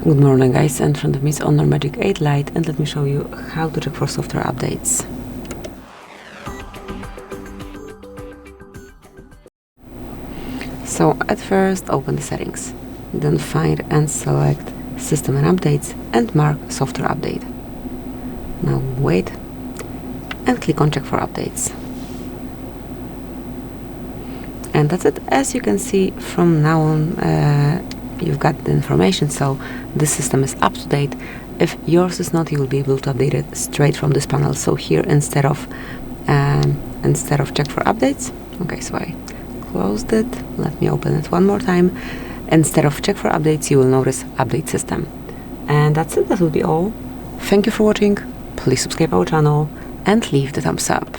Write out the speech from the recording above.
Good morning guys, in front of me is HONOR Magic8 Lite, and let me show you how to check for software updates. So at first open the settings, then find and select System and Updates and mark Software Update. Now wait and click on Check for Updates. And that's it. As you can see, from now on you've got the information, so the system is up to date. If yours is not, you will be able to update it straight from this panel. So here, instead of check for updates, okay, so I closed it. Let me open it one more time. Instead of check for updates, you will notice update system. And that's it. That will be all. Thank you for watching. Please subscribe our channel and leave the thumbs up.